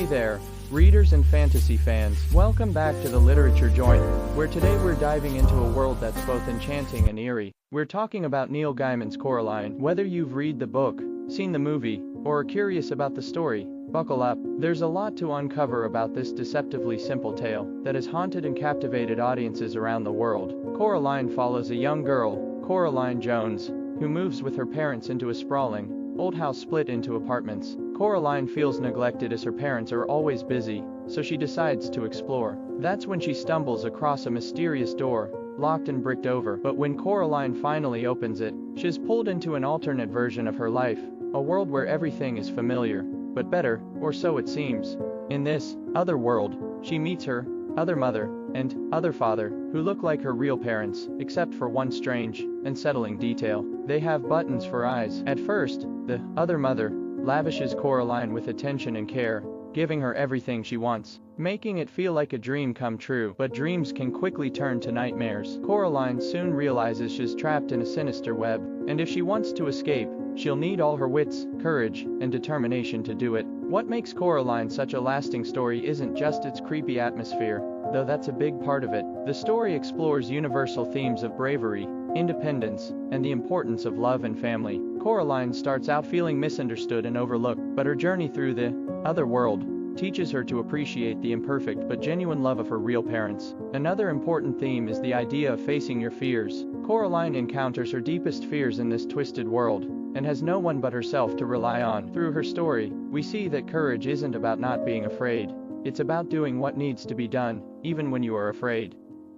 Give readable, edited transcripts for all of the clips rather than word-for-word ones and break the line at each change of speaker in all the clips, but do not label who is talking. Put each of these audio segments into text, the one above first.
Hey there, readers and fantasy fans. Welcome back to the Literature Joint, where today we're diving into a world that's both enchanting and eerie. We're talking about Neil Gaiman's Coraline. Whether you've read the book, seen the movie, or are curious about the story, buckle up. There's a lot to uncover about this deceptively simple tale that has haunted and captivated audiences around the world. Coraline follows a young girl, Coraline Jones, who moves with her parents into a sprawling, old house split into apartments. Coraline feels neglected as her parents are always busy, so she decides to explore. That's when she stumbles across a mysterious door, locked and bricked over. But when Coraline finally opens it, she's pulled into an alternate version of her life, a world where everything is familiar, but better, or so it seems. In this other world, she meets her other mother and other father, who look like her real parents, except for one strange, unsettling detail. They have buttons for eyes. At first, the other mother lavishes Coraline with attention and care, giving her everything she wants, making it feel like a dream come true. But dreams can quickly turn to nightmares. Coraline soon realizes she's trapped in a sinister web, and if she wants to escape, she'll need all her wits, courage, and determination to do it. What makes Coraline such a lasting story isn't just its creepy atmosphere, though that's a big part of it. The story explores universal themes of bravery, independence, and the importance of love and family. Coraline starts out feeling misunderstood and overlooked, but her journey through the other world teaches her to appreciate the imperfect but genuine love of her real parents. Another important theme is the idea of facing your fears. Coraline encounters her deepest fears in this twisted world, and has no one but herself to rely on. Through her story, we see that courage isn't about not being afraid. It's about doing what needs to be done, even when you are afraid.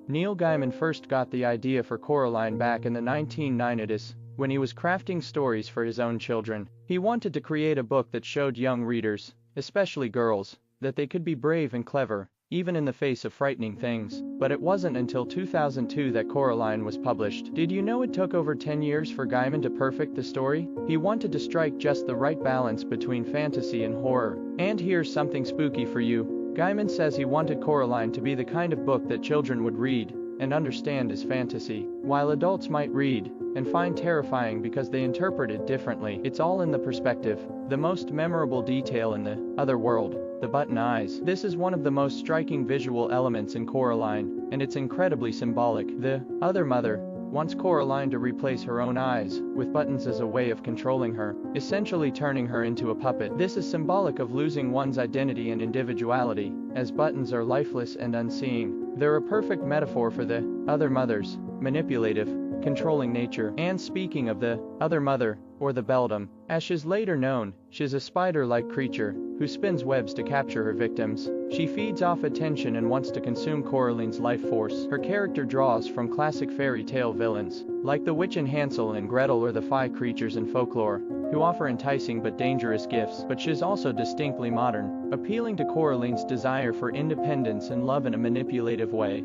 Neil Gaiman first got the idea for Coraline back in the 1990s, when he was crafting stories for his own children. He wanted to create a book that showed young readers, especially girls, that they could be brave and clever, even in the face of frightening things. But it wasn't until 2002 that Coraline was published. Did you know it took over 10 years for Gaiman to perfect the story? He wanted to strike just the right balance between fantasy and horror. And here's something spooky for you. Gaiman says he wanted Coraline to be the kind of book that children would read and understand as fantasy, while adults might read and find terrifying because they interpret it differently. It's all in the perspective. The most memorable detail in the other world, the button eyes. This is one of the most striking visual elements in Coraline, and it's incredibly symbolic. The other mother wants Coraline to replace her own eyes with buttons as a way of controlling her, essentially turning her into a puppet. This is symbolic of losing one's identity and individuality, as buttons are lifeless and unseeing. They're a perfect metaphor for the other mother's manipulative, controlling nature. And speaking of the other mother, or the beldam, as she's later known, she's a spider-like creature who spins webs to capture her victims. She feeds off attention and wants to consume Coraline's life force. Her character draws from classic fairy tale villains, like the witch in Hansel and Gretel or the fae creatures in folklore, who offer enticing but dangerous gifts. But she's also distinctly modern, appealing to Coraline's desire for independence and love in a manipulative way.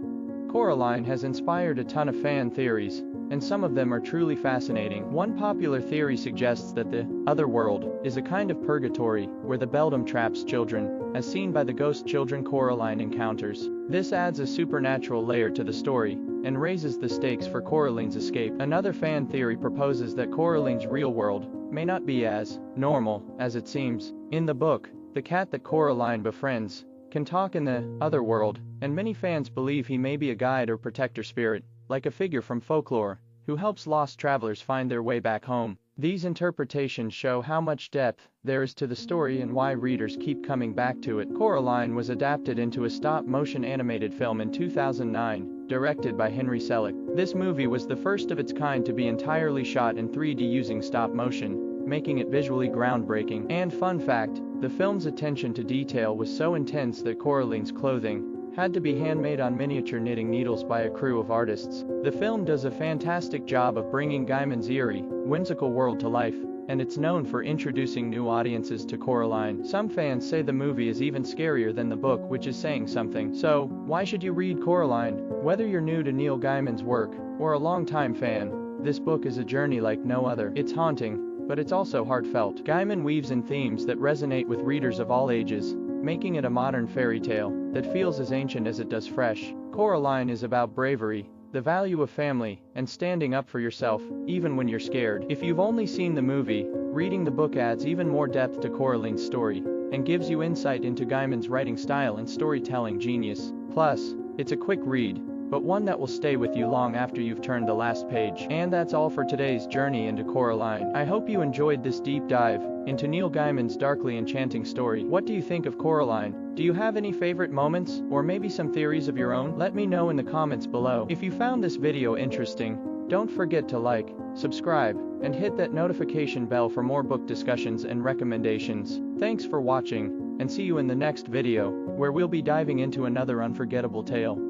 Coraline has inspired a ton of fan theories, and some of them are truly fascinating. One popular theory suggests that the other world is a kind of purgatory, where the beldam traps children, as seen by the ghost children Coraline encounters. This adds a supernatural layer to the story, and raises the stakes for Coraline's escape. Another fan theory proposes that Coraline's real world may not be as normal as it seems. In the book, the cat that Coraline befriends can talk in the other world, and many fans believe he may be a guide or protector spirit, like a figure from folklore, who helps lost travelers find their way back home. These interpretations show how much depth there is to the story and why readers keep coming back to it. Coraline was adapted into a stop-motion animated film in 2009, directed by Henry Selick. This movie was the first of its kind to be entirely shot in 3D using stop-motion, making it visually groundbreaking. And fun fact, the film's attention to detail was so intense that Coraline's clothing had to be handmade on miniature knitting needles by a crew of artists. The film does a fantastic job of bringing Gaiman's eerie, whimsical world to life, and it's known for introducing new audiences to Coraline. Some fans say the movie is even scarier than the book, which is saying something. So, why should you read Coraline? Whether you're new to Neil Gaiman's work, or a longtime fan, this book is a journey like no other. It's haunting, but it's also heartfelt. Gaiman weaves in themes that resonate with readers of all ages, making it a modern fairy tale that feels as ancient as it does fresh. Coraline is about bravery, the value of family, and standing up for yourself, even when you're scared. If you've only seen the movie, reading the book adds even more depth to Coraline's story, and gives you insight into Gaiman's writing style and storytelling genius. Plus, it's a quick read, but one that will stay with you long after you've turned the last page. And that's all for today's journey into Coraline. I hope you enjoyed this deep dive into Neil Gaiman's darkly enchanting story. What do you think of Coraline? Do you have any favorite moments, or maybe some theories of your own? Let me know in the comments below. If you found this video interesting, don't forget to like, subscribe, and hit that notification bell for more book discussions and recommendations. Thanks for watching, and see you in the next video, where we'll be diving into another unforgettable tale.